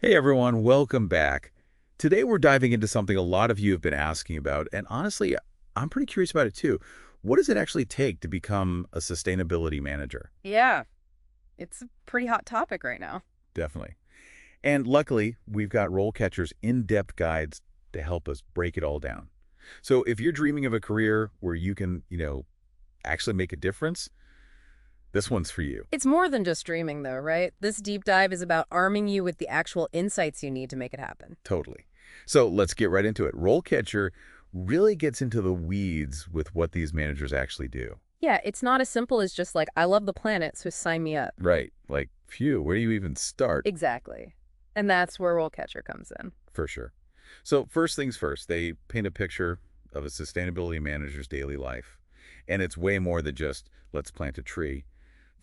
Hey everyone, welcome back. Today we're diving into something a lot of you have been asking about, and honestly, I'm pretty curious about it too. What does it actually take to become a sustainability manager? Yeah, it's a pretty hot topic right now. Definitely. And luckily, we've got RoleCatcher's in-depth guides to help us break it all down. So if you're dreaming of a career where you can, actually make a difference, this one's for you. It's more than just dreaming, though, right? This deep dive is about arming you with the actual insights you need to make it happen. Totally. So let's get right into it. RoleCatcher really gets into the weeds with what these managers actually do. Yeah, it's not as simple as just like, I love the planet, so sign me up. Right. Like, phew, where do you even start? Exactly. And that's where RoleCatcher comes in. For sure. So first things first, they paint a picture of a sustainability manager's daily life. And it's way more than just, let's plant a tree.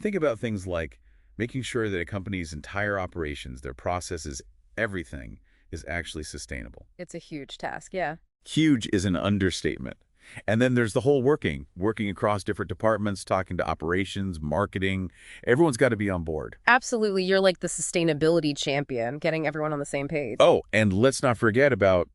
Think about things like making sure that a company's entire operations, their processes, everything is actually sustainable. It's a huge task, yeah. Huge is an understatement. And then there's the whole working across different departments, talking to operations, marketing. Everyone's got to be on board. Absolutely, you're like the sustainability champion, getting everyone on the same page. Oh, and let's not forget about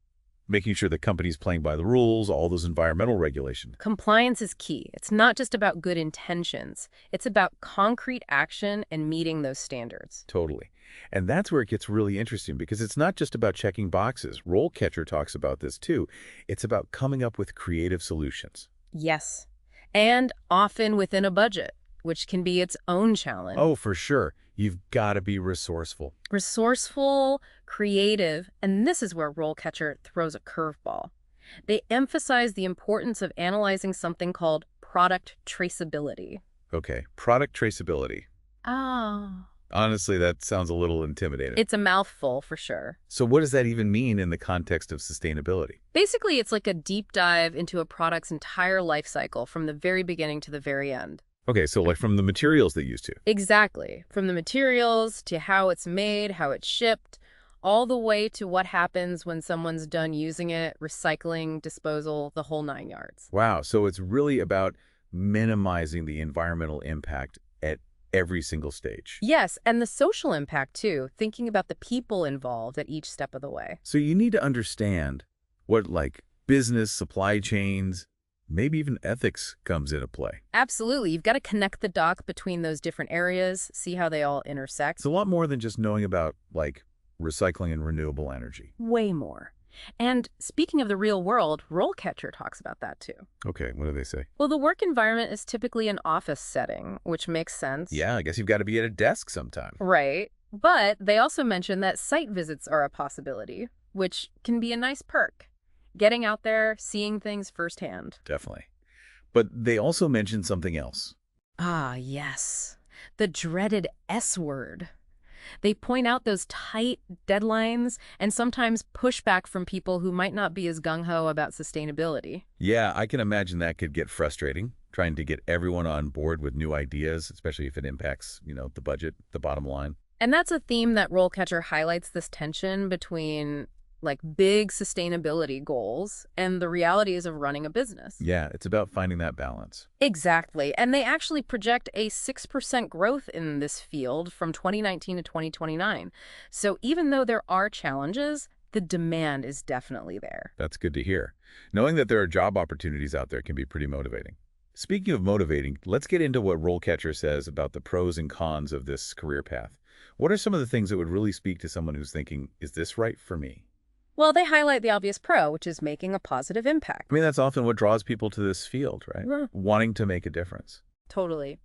making sure the company's playing by the rules, all those environmental regulations. Compliance is key. It's not just about good intentions. It's about concrete action and meeting those standards. Totally. And that's where it gets really interesting because it's not just about checking boxes. RoleCatcher talks about this too. It's about coming up with creative solutions. Yes. And often within a budget, which can be its own challenge. Oh, for sure. You've got to be resourceful. Resourceful, creative, and this is where RoleCatcher throws a curveball. They emphasize the importance of analyzing something called product traceability. Okay, product traceability. Ah. Honestly, that sounds a little intimidating. It's a mouthful for sure. So what does that even mean in the context of sustainability? Basically, it's like a deep dive into a product's entire life cycle from the very beginning to the very end. Okay, so like from the materials they use to. Exactly. From the materials to how it's made, how it's shipped, all the way to what happens when someone's done using it, recycling, disposal, the whole 9 yards. Wow, so it's really about minimizing the environmental impact at every single stage. Yes, and the social impact too, thinking about the people involved at each step of the way. So you need to understand what like business, supply chains, maybe even ethics comes into play. Absolutely. You've got to connect the dots between those different areas, see how they all intersect. It's a lot more than just knowing about like recycling and renewable energy. Way more. And speaking of the real world, RoleCatcher talks about that too. Okay, what do they say? Well, the work environment is typically an office setting, which makes sense. Yeah, I guess you've got to be at a desk sometime. Right. But they also mention that site visits are a possibility, which can be a nice perk. Getting out there, seeing things firsthand. Definitely. But they also mentioned something else. Ah, yes. The dreaded S word. They point out those tight deadlines and sometimes pushback from people who might not be as gung-ho about sustainability. Yeah, I can imagine that could get frustrating, trying to get everyone on board with new ideas, especially if it impacts, the budget, the bottom line. And that's a theme that RoleCatcher highlights, this tension between like big sustainability goals and the realities of running a business. Yeah, it's about finding that balance. Exactly. And they actually project a 6% growth in this field from 2019 to 2029. So even though there are challenges, the demand is definitely there. That's good to hear. Knowing that there are job opportunities out there can be pretty motivating. Speaking of motivating, let's get into what RoleCatcher says about the pros and cons of this career path. What are some of the things that would really speak to someone who's thinking, is this right for me? Well, they highlight the obvious pro, which is making a positive impact. I mean, that's often what draws people to this field, right? Yeah. Wanting to make a difference. Totally.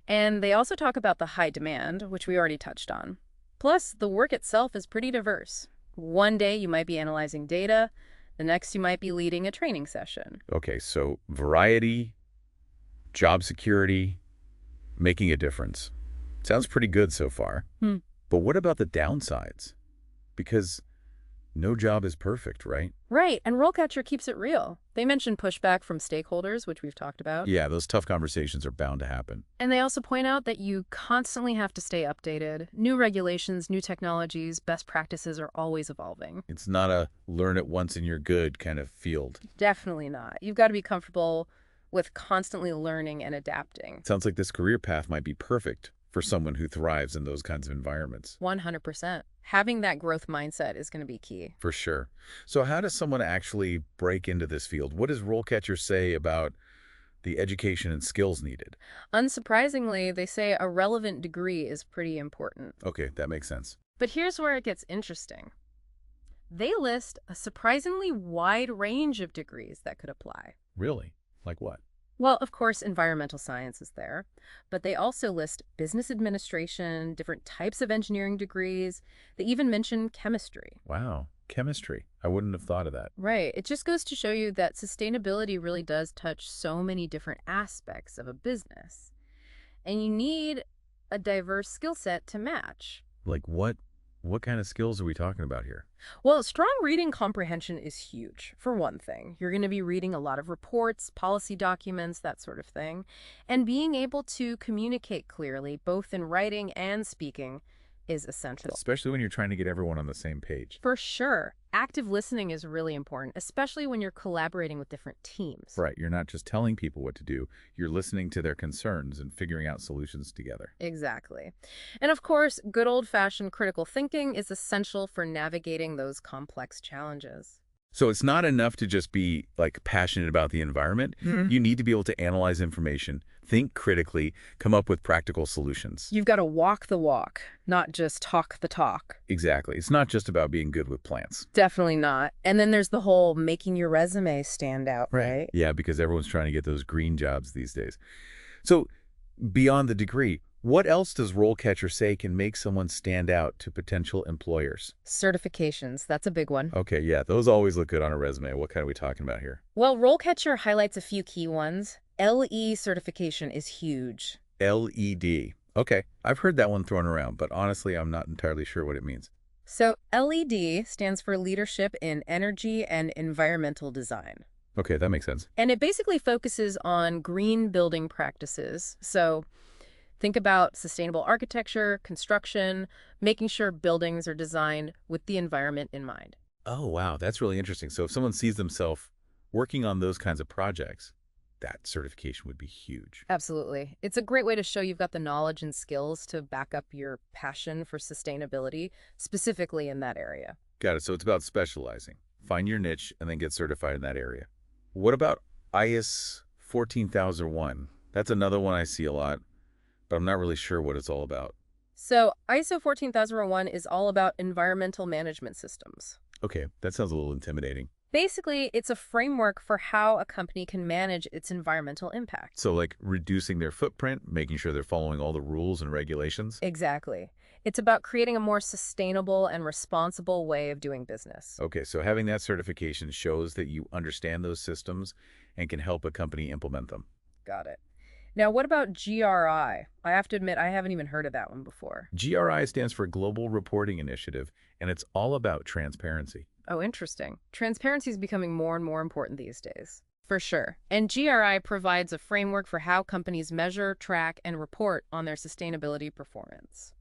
And they also talk about the high demand, which we already touched on. Plus, the work itself is pretty diverse. One day you might be analyzing data, the next you might be leading a training session. Okay, so variety, job security, making a difference. Sounds pretty good so far. But what about the downsides? Because no job is perfect, right? Right, and RoleCatcher keeps it real. They mention pushback from stakeholders, which we've talked about. Yeah, those tough conversations are bound to happen. And they also point out that you constantly have to stay updated. New regulations, new technologies, best practices are always evolving. It's not a learn it once and you're good kind of field. Definitely not. You've got to be comfortable with constantly learning and adapting. Sounds like this career path might be perfect for someone who thrives in those kinds of environments. 100%. Having that growth mindset is going to be key. For sure. So how does someone actually break into this field? What does RoleCatcher say about the education and skills needed? Unsurprisingly, they say a relevant degree is pretty important. Okay, that makes sense. But here's where it gets interesting. They list a surprisingly wide range of degrees that could apply. Really? Like what? Well, of course, environmental science is there, but they also list business administration, different types of engineering degrees. They even mention chemistry. Wow, chemistry. I wouldn't have thought of that. Right. It just goes to show you that sustainability really does touch so many different aspects of a business. And you need a diverse skill set to match. Like what kind of skills are we talking about here? Well, strong reading comprehension is huge, for one thing. You're going to be reading a lot of reports, policy documents, that sort of thing. And being able to communicate clearly, both in writing and speaking, is essential. Especially when you're trying to get everyone on the same page. For sure. Active listening is really important, especially when you're collaborating with different teams. Right, you're not just telling people what to do, you're listening to their concerns and figuring out solutions together. Exactly. And of course, good old-fashioned critical thinking is essential for navigating those complex challenges. So it's not enough to just be like passionate about the environment. You need to be able to analyze information, think critically, come up with practical solutions. You've got to walk the walk, not just talk the talk. Exactly. It's not just about being good with plants. Definitely not. And then there's the whole making your resume stand out, right? Yeah, because everyone's trying to get those green jobs these days. So beyond the degree, what else does RoleCatcher say can make someone stand out to potential employers? Certifications, that's a big one. Okay, yeah, those always look good on a resume. What kind are we talking about here? Well, RoleCatcher highlights a few key ones. LE certification is huge. LED. Okay, I've heard that one thrown around, but honestly, I'm not entirely sure what it means. So LED stands for Leadership in Energy and Environmental Design. Okay, that makes sense. And it basically focuses on green building practices. So think about sustainable architecture, construction, making sure buildings are designed with the environment in mind. Oh, wow, that's really interesting. So if someone sees themselves working on those kinds of projects, that certification would be huge. Absolutely. It's a great way to show you've got the knowledge and skills to back up your passion for sustainability, specifically in that area. Got it. So it's about specializing. Find your niche and then get certified in that area. What about IS 14001? That's another one I see a lot, but I'm not really sure what it's all about. So ISO 14001 is all about environmental management systems. Okay, that sounds a little intimidating. Basically, it's a framework for how a company can manage its environmental impact. So like reducing their footprint, making sure they're following all the rules and regulations? Exactly. It's about creating a more sustainable and responsible way of doing business. Okay, so having that certification shows that you understand those systems and can help a company implement them. Got it. Now, what about GRI? I have to admit, I haven't even heard of that one before. GRI stands for Global Reporting Initiative, and it's all about transparency. Oh, interesting. Transparency is becoming more and more important these days. For sure. And GRI provides a framework for how companies measure, track, and report on their sustainability performance.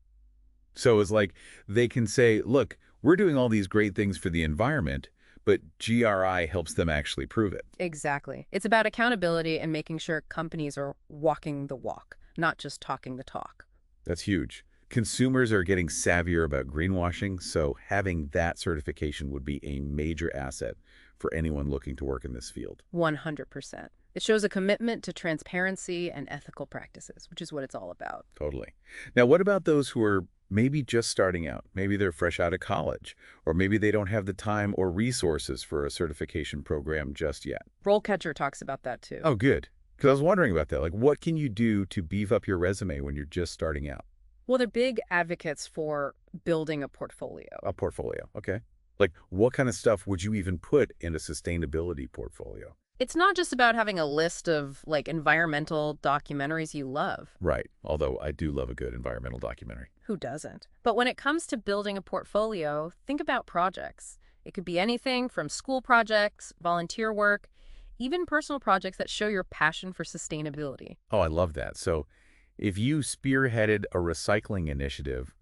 So it's like they can say, look, we're doing all these great things for the environment, but GRI helps them actually prove it. Exactly. It's about accountability and making sure companies are walking the walk, not just talking the talk. That's huge. Consumers are getting savvier about greenwashing, so having that certification would be a major asset for anyone looking to work in this field. 100%. It shows a commitment to transparency and ethical practices, which is what it's all about. Totally. Now, what about those who are maybe just starting out? Maybe they're fresh out of college, or maybe they don't have the time or resources for a certification program just yet. RoleCatcher talks about that too. Oh, good. Because I was wondering about that. Like, what can you do to beef up your resume when you're just starting out? Well, they're big advocates for building a portfolio. A portfolio, okay. Like, what kind of stuff would you even put in a sustainability portfolio? It's not just about having a list of like environmental documentaries you love. Right, although I do love a good environmental documentary. Who doesn't? But when it comes to building a portfolio, think about projects. It could be anything from school projects, volunteer work, even personal projects that show your passion for sustainability. Oh, I love that. So if you spearheaded a recycling initiative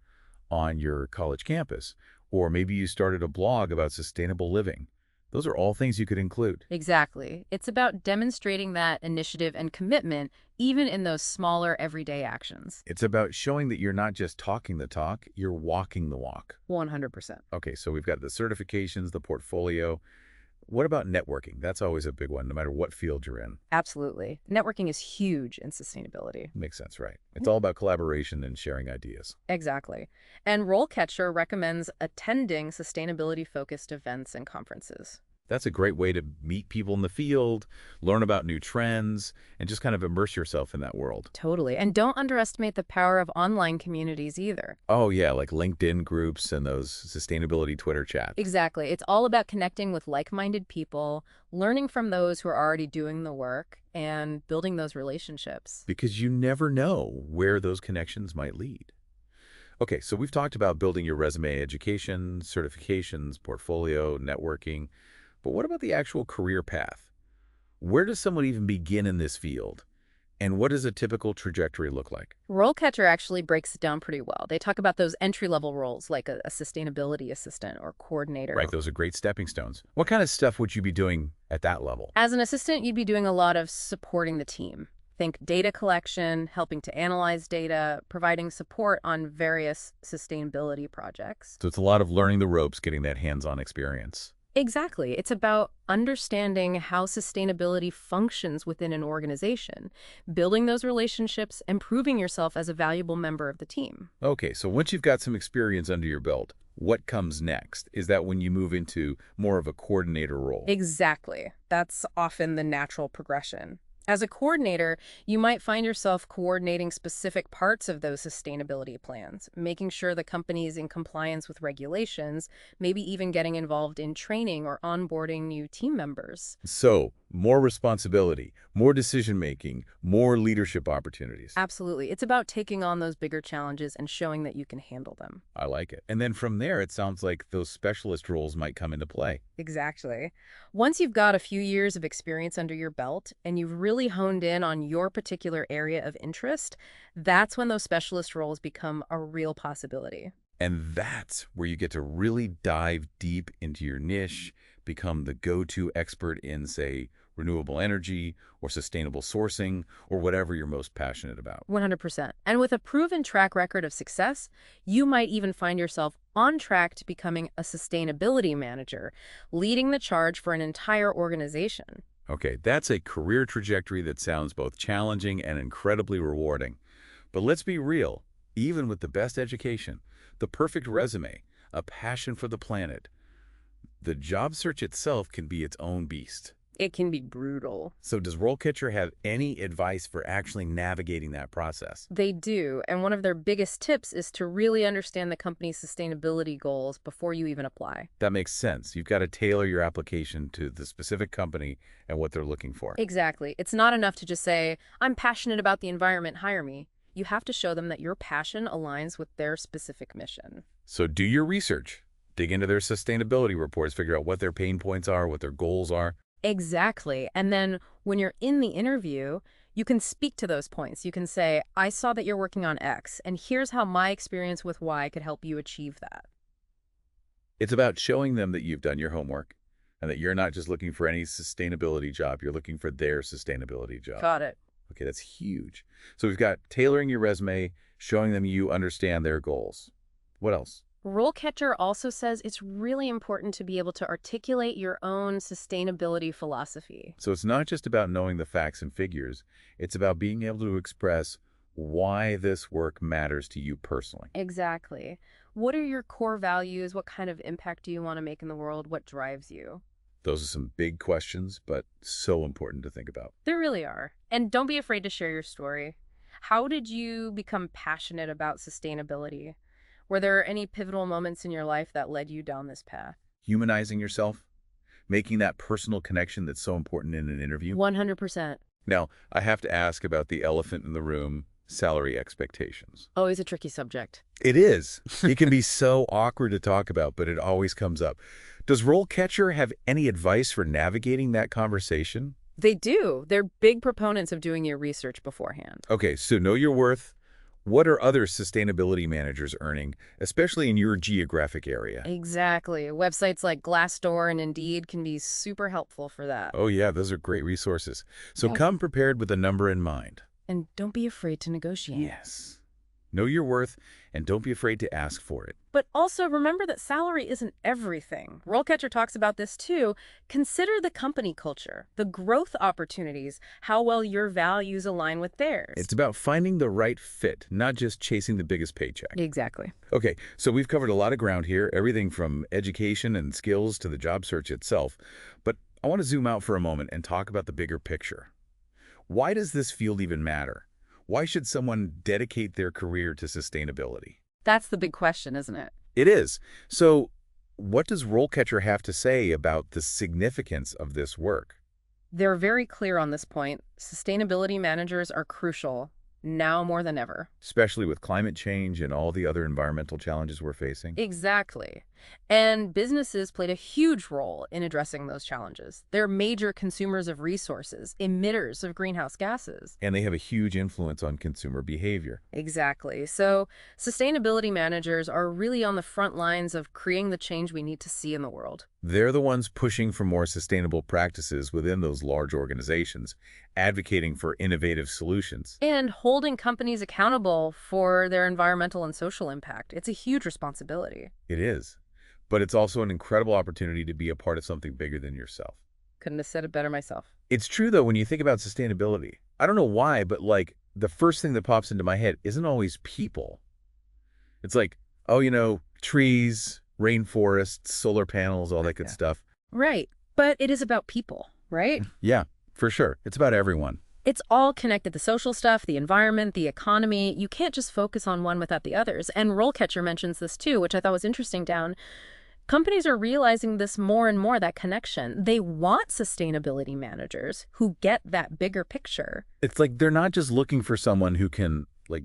on your college campus, or maybe you started a blog about sustainable living, Those are all things you could include. Exactly. It's about demonstrating that initiative and commitment, even in those smaller everyday actions. It's about showing that you're not just talking the talk, you're walking the walk. 100%. Okay, so we've got the certifications, the portfolio. What about networking? That's always a big one, no matter what field you're in. Absolutely. Networking is huge in sustainability. Makes sense, right? It's all about collaboration and sharing ideas. Exactly. And RoleCatcher recommends attending sustainability-focused events and conferences. That's a great way to meet people in the field, learn about new trends, and just kind of immerse yourself in that world. Totally. And don't underestimate the power of online communities either. Oh, yeah, like LinkedIn groups and those sustainability Twitter chats. Exactly. It's all about connecting with like-minded people, learning from those who are already doing the work, and building those relationships. Because you never know where those connections might lead. Okay, so we've talked about building your resume, education, certifications, portfolio, networking. But what about the actual career path? Where does someone even begin in this field? And what does a typical trajectory look like? RoleCatcher actually breaks it down pretty well. They talk about those entry-level roles like a sustainability assistant or Right, coordinator. those are great stepping stones. What kind of stuff would you be doing at that level? As an assistant, you'd be doing a lot of supporting the team. Think data collection, helping to analyze data, providing support on various sustainability projects. So it's a lot of learning the ropes, getting that hands-on experience. Exactly. It's about understanding how sustainability functions within an organization, building those relationships, and proving yourself as a valuable member of the team. Okay, so once you've got some experience under your belt, what comes next? Is that when you move into more of a coordinator role? Exactly. That's often the natural progression. As a coordinator, you might find yourself coordinating specific parts of those sustainability plans, making sure the company is in compliance with regulations, maybe even getting involved in training or onboarding new team members. So, more responsibility, more decision-making, more leadership opportunities. Absolutely. It's about taking on those bigger challenges and showing that you can handle them. I like it. And then from there, it sounds like those specialist roles might come into play. Exactly. Once you've got a few years of experience under your belt and you've really honed in on your particular area of interest, that's when those specialist roles become a real possibility. And that's where you get to really dive deep into your niche, become the go-to expert in, say, renewable energy or sustainable sourcing or whatever you're most passionate about. 100%. And with a proven track record of success, you might even find yourself on track to becoming a sustainability manager, leading the charge for an entire organization. Okay, that's a career trajectory that sounds both challenging and incredibly rewarding. But let's be real, even with the best education, the perfect resume, a passion for the planet, the job search itself can be its own beast. It can be brutal. So does RoleCatcher have any advice for actually navigating that process? They do, and one of their biggest tips is to really understand the company's sustainability goals before you even apply. That makes sense. You've got to tailor your application to the specific company and what they're looking for. Exactly. It's not enough to just say, I'm passionate about the environment, hire me. You have to show them that your passion aligns with their specific mission. So do your research. Dig into their sustainability reports, figure out what their pain points are, what their goals are. Exactly. And then when you're in the interview, you can speak to those points. You can say, I saw that you're working on X, and here's how my experience with Y could help you achieve that. It's about showing them that you've done your homework and that you're not just looking for any sustainability job. You're looking for their sustainability job. Got it. Okay, that's huge. So we've got tailoring your resume, showing them you understand their goals. What else? RoleCatcher also says it's really important to be able to articulate your own sustainability philosophy. So it's not just about knowing the facts and figures. It's about being able to express why this work matters to you personally. Exactly. What are your core values? What kind of impact do you want to make in the world? What drives you? Those are some big questions, but so important to think about. There really are. And don't be afraid to share your story. How did you become passionate about sustainability? Were there any pivotal moments in your life that led you down this path? Humanizing yourself, making that personal connection that's so important in an interview. 100%. Now, I have to ask about the elephant in the room, salary expectations. Always a tricky subject. It is. It can be so awkward to talk about, but it always comes up. Does RoleCatcher have any advice for navigating that conversation? They do. They're big proponents of doing your research beforehand. Okay, so know your worth. What are other sustainability managers earning, especially in your geographic area? Exactly. Websites like Glassdoor and Indeed can be super helpful for that. Oh yeah, those are great resources. So Yes. come prepared with a number in mind. And don't be afraid to negotiate. Yes. Know your worth and don't be afraid to ask for it. But also remember that salary isn't everything. RoleCatcher talks about this too. Consider the company culture, the growth opportunities, how well your values align with theirs. It's about finding the right fit, not just chasing the biggest paycheck. Exactly. Okay, so we've covered a lot of ground here, everything from education and skills to the job search itself. But I want to zoom out for a moment and talk about the bigger picture. Why does this field even matter? Why should someone dedicate their career to sustainability? That's the big question, isn't it? It is. So what does RoleCatcher have to say about the significance of this work? They're very clear on this point. Sustainability managers are crucial, now more than ever. Especially with climate change and all the other environmental challenges we're facing? Exactly. And businesses played a huge role in addressing those challenges. They're major consumers of resources, emitters of greenhouse gases. And they have a huge influence on consumer behavior. Exactly. So sustainability managers are really on the front lines of creating the change we need to see in the world. They're the ones pushing for more sustainable practices within those large organizations, advocating for innovative solutions. And holding companies accountable for their environmental and social impact. It's a huge responsibility. It is. But it's also an incredible opportunity to be a part of something bigger than yourself. Couldn't have said it better myself. It's true, though, when you think about sustainability. I don't know why, but like the first thing that pops into my head isn't always people. It's like, oh, trees, rainforests, solar panels, all that good stuff. Right. But it is about people, right? Yeah, for sure. It's about everyone. It's all connected. The social stuff, the environment, the economy. You can't just focus on one without the others. And RoleCatcher mentions this too, which I thought was interesting down. Companies are realizing this more and more, that connection. They want sustainability managers who get that bigger picture. It's like they're not just looking for someone who can, like,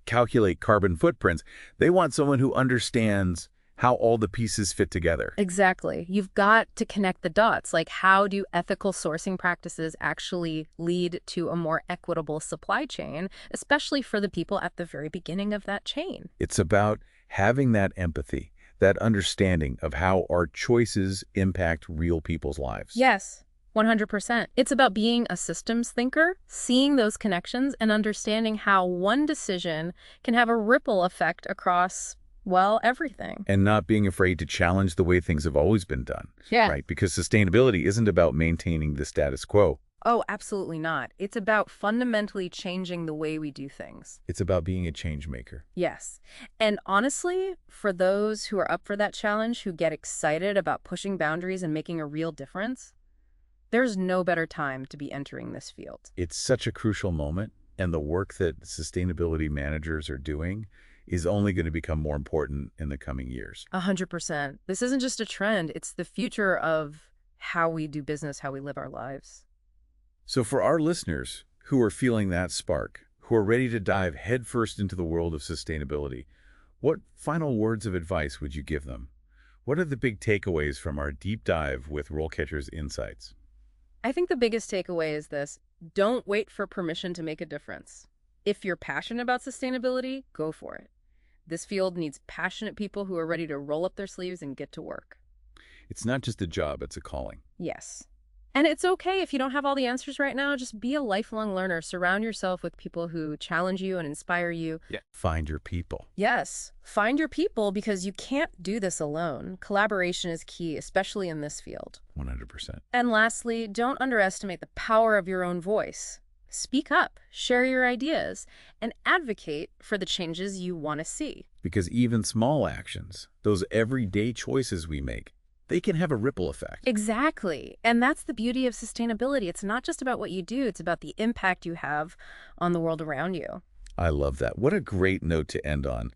calculate carbon footprints. They want someone who understands how all the pieces fit together. Exactly. You've got to connect the dots. Like, how do ethical sourcing practices actually lead to a more equitable supply chain, especially for the people at the very beginning of that chain? It's about having that empathy, that understanding of how our choices impact real people's lives. Yes, 100%. It's about being a systems thinker, seeing those connections, and understanding how one decision can have a ripple effect across, well, everything. And not being afraid to challenge the way things have always been done. Yeah. Right? Because sustainability isn't about maintaining the status quo. Oh, absolutely not. It's about fundamentally changing the way we do things. It's about being a change maker. Yes. And honestly, for those who are up for that challenge, who get excited about pushing boundaries and making a real difference, there's no better time to be entering this field. It's such a crucial moment, and the work that sustainability managers are doing is only going to become more important in the coming years. 100%. This isn't just a trend. It's the future of how we do business, how we live our lives. So for our listeners who are feeling that spark, who are ready to dive headfirst into the world of sustainability, what final words of advice would you give them? What are the big takeaways from our deep dive with RoleCatcher's insights? I think the biggest takeaway is this: don't wait for permission to make a difference. If you're passionate about sustainability, go for it. This field needs passionate people who are ready to roll up their sleeves and get to work. It's not just a job, it's a calling. Yes. And it's okay if you don't have all the answers right now. Just be a lifelong learner. Surround yourself with people who challenge you and inspire you. Yeah. Find your people. Yes. Find your people, because you can't do this alone. Collaboration is key, especially in this field. 100%. And lastly, don't underestimate the power of your own voice. Speak up, share your ideas, and advocate for the changes you want to see. Because even small actions, those everyday choices we make, they can have a ripple effect. Exactly. And that's the beauty of sustainability. It's not just about what you do, it's about the impact you have on the world around you. I love that. What a great note to end on.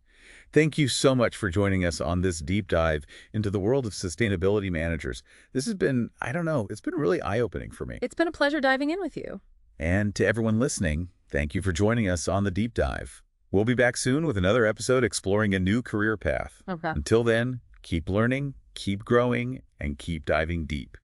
Thank you so much for joining us on this deep dive into the world of sustainability managers. This has been, it's been really eye-opening for me. It's been a pleasure diving in with you. And to everyone listening, thank you for joining us on the deep dive. We'll be back soon with another episode exploring a new career path. Okay. Until then, keep learning, keep growing, and keep diving deep.